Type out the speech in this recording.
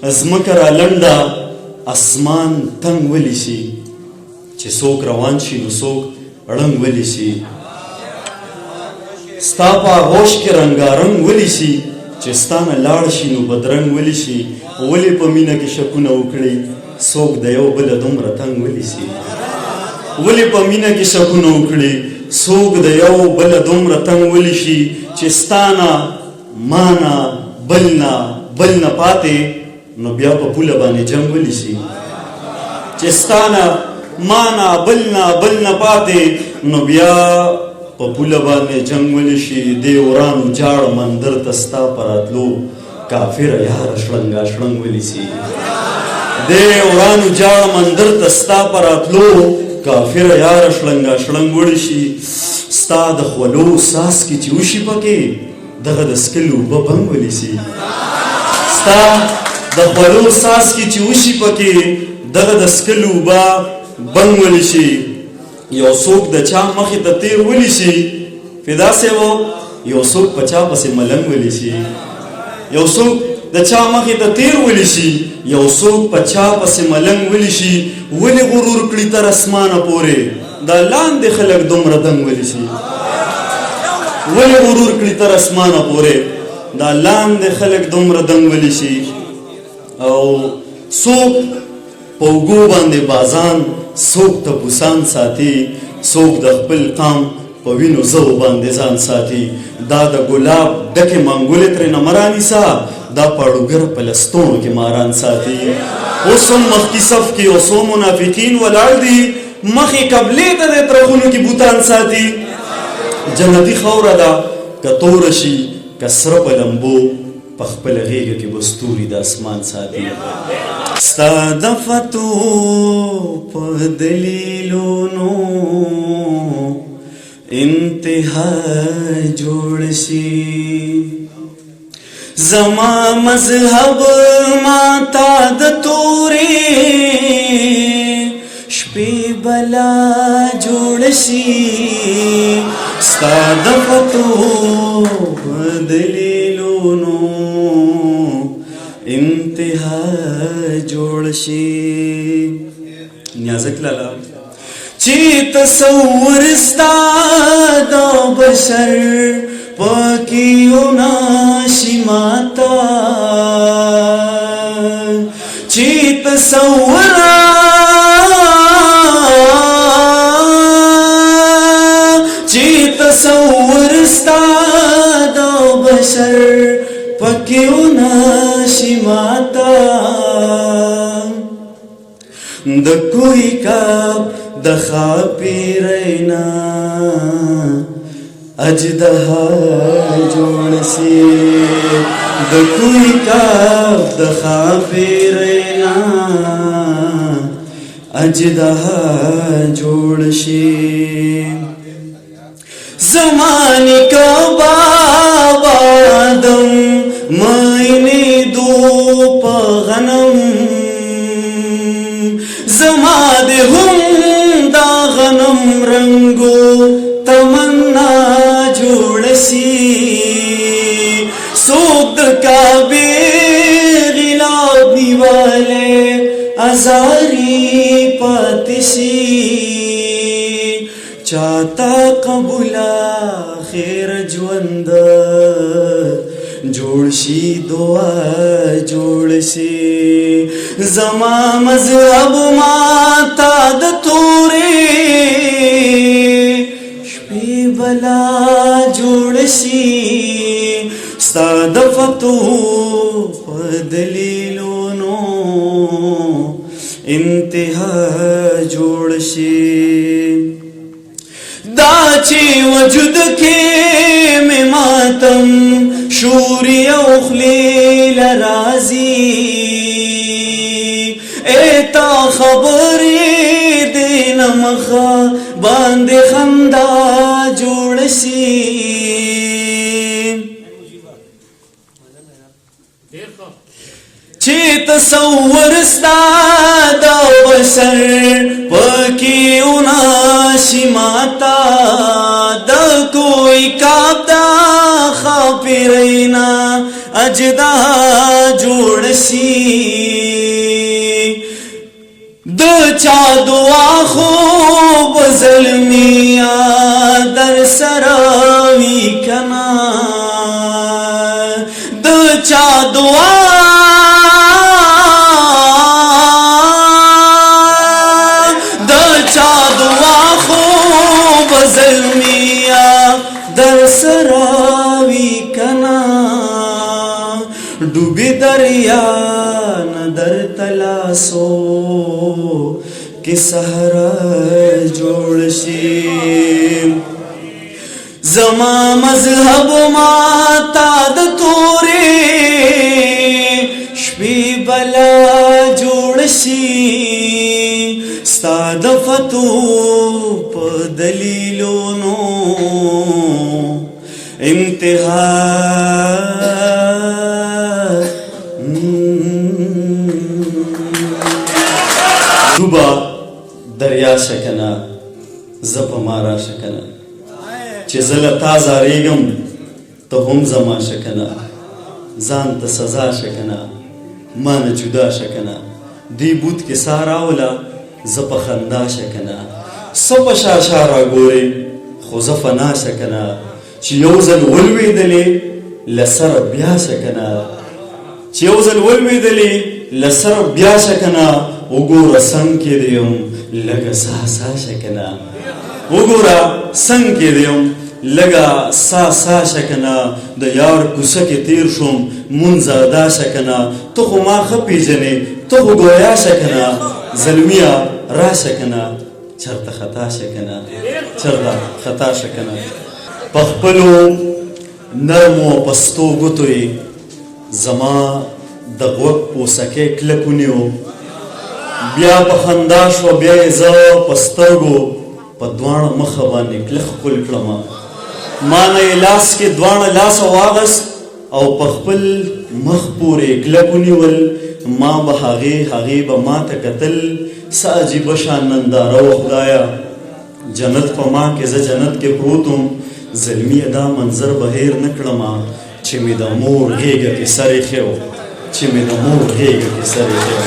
ځمکه را لنډه اسمان تنګ ولی شي چې څوک روان شي نو څوک ړنګ ولی شي ستا په آغوش کې رنګارنګ ولی شي چې ستا نه لاړ شي نو بدرنګ ولی شي ولې په مینه کې شکونه وکړي څوک د یو بله دومره تنګ ولی شي ولې په مینه کې شکونه وکړي څوک د یو بله دومره تنګ ولی شي چې ستا نه ما نه بل نه پاتې نو بیا په پوله باندې جنګ ولی شي چې ستا نه ما نه بل نه پاتې نو بیا په پوله باندې جنګ ولی شي دې ورانو جاړ مندر ته ستا په راتلو کافره یاره شړنګا شړنګ ولی شي دې ورانو جاړ مندر ته ستا په راتلو کافره یاره شړنګا شړنګ ولی شي ستا د خولو ساس کې چې وشي پکې دغه د سکلو اوبه بنګ ولی شي ستا د خولو ساس کې چې وشي پکې دغه د سکلو اوبه بنګ ولی شي یو څوک د چا مخې ته تیر ولی شي فدا صاحب یو څوک په چا پسې ملنګ ولی شي یو څوک د چا مخې ته تیر ولی شي یو څوک په چا پسې ملنګ ولی شي ولې غرور کړي تر اسمانه پورې دا لاندې خلک دومره دنګ ولی شي ولې غرور کړي تر اسمانه پورې دا لاندې خلک دومره دنګ ولی شي او څوک په اوږو باندې بازان څوک تپوسان ساتي څوک د خپل قام په وینو زو باندې ځان ساتي دا د ګلاب ډکې منګولې ترېنه مه رانیسه دا پاړوګر په لستوڼو کې ماران ساتي اوس هم مخکې صف کې یو څو منافقین ولاړ دي مخې قبلې ته د ترخونو کې بوتان ساتي جنتي خاوره ده که توره شي که سره په لمبو په خپله غېږه کې به ستوري د اسمان ساتي ستا د فتو په دلیلونو انتها جوړ شي زما مذهب ماتا د تورې شپې بلا جوړ شي ستا د فتو په دلیلونو انتها جوړ شي نیازک لالا چې تصور ستا د بشر پکې ناشي ماتا چې تصور ستا د بشر پکې ناشي ماتا د کوئی کاب د خاپیرینا اجدها جوړ شي د کوئی کاب د خاپیرینا اجدها جوړ شي زمانی کا بابا دم مینی دو پا غنم زما دے ہم دا غنم رنگو تمنا جوڑ سی سوک کعبے غلابی والے ازاری پاتشی چاہتا قبولا خیر ژوند جوړ شي دعا جوړ شي زما مذهب ماتا د تورې شپې بلا جوړ شي ستا د فتو په دلیلونو انتها جوړ شي دا چې وجود کې مې ماتم شوري او خلیل رازي ایتا خبرې دین مخا باندې خندا جوړ شي چې تصور ستا د بشر پکې ناشي ماتا د کوئی کاب دا خاپیرینا سجده جوړ شي د چا دعا خوب زلمیا در سره وی کنا د چا دعا خوب زلمیا در سراوی کنا ڈوبی دریا ندر تلاسو کی سہرا جوڑ شی زما مذہب ما تاد توری شپی بلا جوڑ شی ستا د فتو په دلیلونو انتها ډوبه دریا شکنه زه په ما راشه کنه چې زه له تا زارېږم ته هم زما شه کنه ځان ته سزا شه کنه ما نه جدا شه کنه دی بوت کې سا راوله زه په خندا شه کنه څه په شاشه راګورې خو زه فنا شه کنه چې یو ځل ولوېدلې له سره بیا شه کنه چې یو ځل ولوېدلې له سره بیا شه کنه وګوره څنګ کې دی یم لږه سا شه کنه وګوره څنګ کې دی یم لږه سا شه کنه د یار کوڅه کې تیر شوم مونځ ادا شه کنه ته خو ما ښه پېژنې ته خو ګویا شه کنه زلمیه راشه کنه چرته خطا شه کنه چرته خطا شه کنه په خپلو نرمو پستو ګوتو یې زما د غوږ پوسکی کلک ونیو بیا په خندا شوه بیا یې زه په سترګو په دواړه مخه باندې کلک ښکل کړمه ما نه یې لاس کې دواړه لاسه واغست او په خپل مخ پورې کلک ونیول ما به هغې به ما ته کتل څه عجیبه شان ننداره و خدایه جنت په ما کې زه جنت کې پروت وم زلمیه دا منظر به هیر نه کړمه چې مې د مور غېږه کې سر ایښی و چې مې د مور غېږه کې سر ایښی و